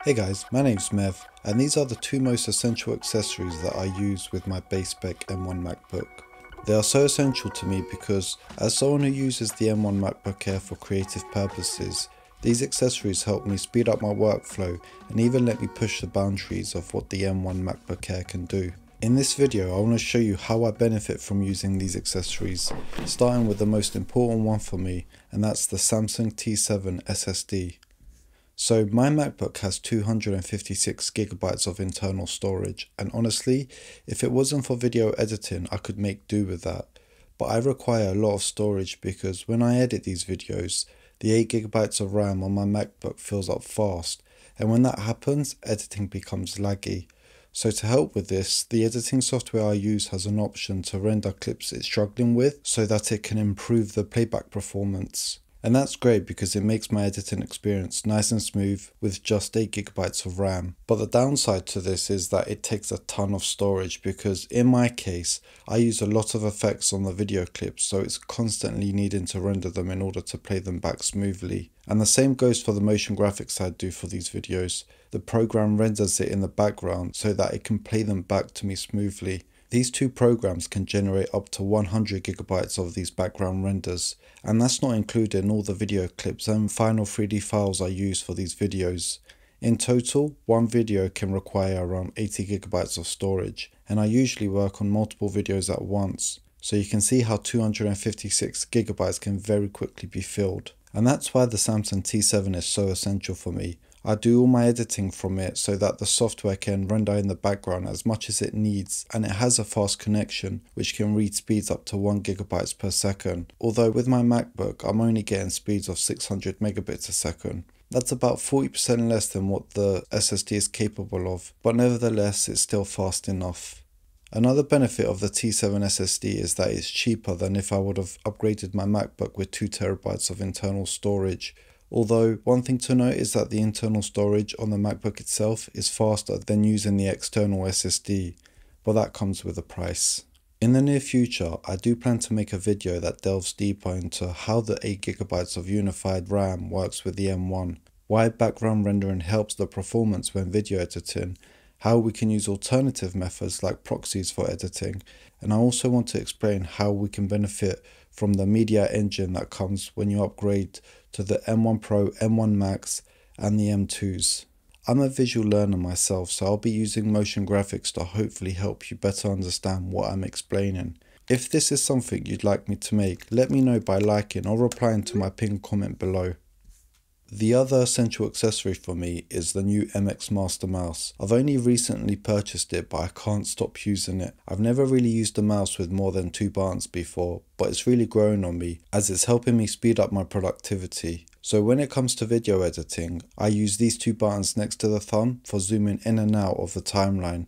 Hey guys, my name's Mev, and these are the two most essential accessories that I use with my base spec M1 MacBook. They are so essential to me because, as someone who uses the M1 MacBook Air for creative purposes, these accessories help me speed up my workflow and even let me push the boundaries of what the M1 MacBook Air can do. In this video, I want to show you how I benefit from using these accessories, starting with the most important one for me, and that's the Samsung T7 SSD. So my MacBook has 256GB of internal storage, and honestly, if it wasn't for video editing, I could make do with that. But I require a lot of storage because when I edit these videos, the 8GB of RAM on my MacBook fills up fast, and when that happens, editing becomes laggy. So to help with this, the editing software I use has an option to render clips it's struggling with so that it can improve the playback performance. And that's great because it makes my editing experience nice and smooth with just 8GB of RAM. But the downside to this is that it takes a ton of storage because in my case, I use a lot of effects on the video clips, so it's constantly needing to render them in order to play them back smoothly. And the same goes for the motion graphics I do for these videos. The program renders it in the background so that it can play them back to me smoothly. These two programs can generate up to 100GB of these background renders, and that's not including all the video clips and final 3D files I use for these videos. In total, one video can require around 80GB of storage, and I usually work on multiple videos at once, so you can see how 256GB can very quickly be filled. And that's why the Samsung T7 is so essential for me. I do all my editing from it so that the software can render in the background as much as it needs, and it has a fast connection which can read speeds up to 1GB per second, although with my MacBook I'm only getting speeds of 600 megabits a second. That's about 40% less than what the SSD is capable of, but nevertheless it's still fast enough. Another benefit of the T7 SSD is that it's cheaper than if I would have upgraded my MacBook with 2TB of internal storage. Although, one thing to note is that the internal storage on the MacBook itself is faster than using the external SSD, but that comes with a price. In the near future, I do plan to make a video that delves deeper into how the 8GB of unified RAM works with the M1, why background rendering helps the performance when video editing, how we can use alternative methods like proxies for editing, and I also want to explain how we can benefit from the media engine that comes when you upgrade to the M1 Pro, M1 Max and the M2s. I'm a visual learner myself, so I'll be using motion graphics to hopefully help you better understand what I'm explaining. If this is something you'd like me to make, let me know by liking or replying to my pinned comment below. The other essential accessory for me is the new MX Master mouse. I've only recently purchased it, but I can't stop using it. I've never really used a mouse with more than 2 buttons before, but it's really grown on me as it's helping me speed up my productivity. So when it comes to video editing, I use these 2 buttons next to the thumb for zooming in and out of the timeline.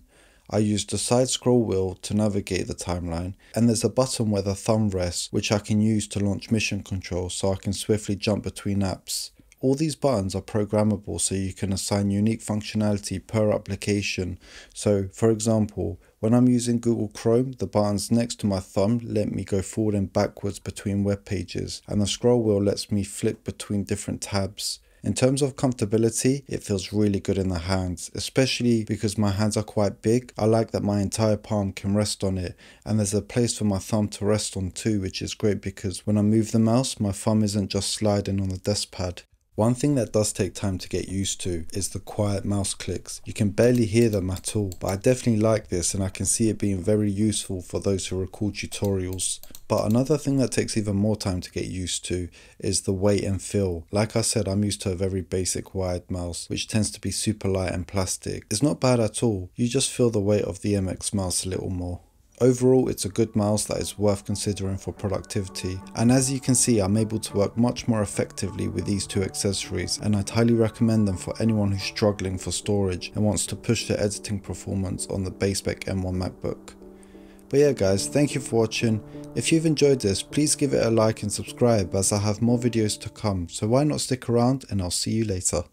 I use the side scroll wheel to navigate the timeline, and there's a button where the thumb rests which I can use to launch mission control so I can swiftly jump between apps. All these buttons are programmable so you can assign unique functionality per application. So for example, when I'm using Google Chrome, the buttons next to my thumb let me go forward and backwards between web pages, and the scroll wheel lets me flick between different tabs. In terms of comfortability, it feels really good in the hands, especially because my hands are quite big. I like that my entire palm can rest on it, and there's a place for my thumb to rest on too, which is great because when I move the mouse, my thumb isn't just sliding on the desk pad. One thing that does take time to get used to is the quiet mouse clicks. You can barely hear them at all, but I definitely like this and I can see it being very useful for those who record tutorials. But another thing that takes even more time to get used to is the weight and feel. Like I said, I'm used to a very basic wired mouse, which tends to be super light and plastic. It's not bad at all, you just feel the weight of the MX mouse a little more. Overall, it's a good mouse that is worth considering for productivity, and as you can see, I'm able to work much more effectively with these two accessories, and I'd highly recommend them for anyone who's struggling for storage and wants to push their editing performance on the base spec M1 MacBook. But yeah guys, thank you for watching. If you've enjoyed this, please give it a like and subscribe as I have more videos to come, so why not stick around and I'll see you later.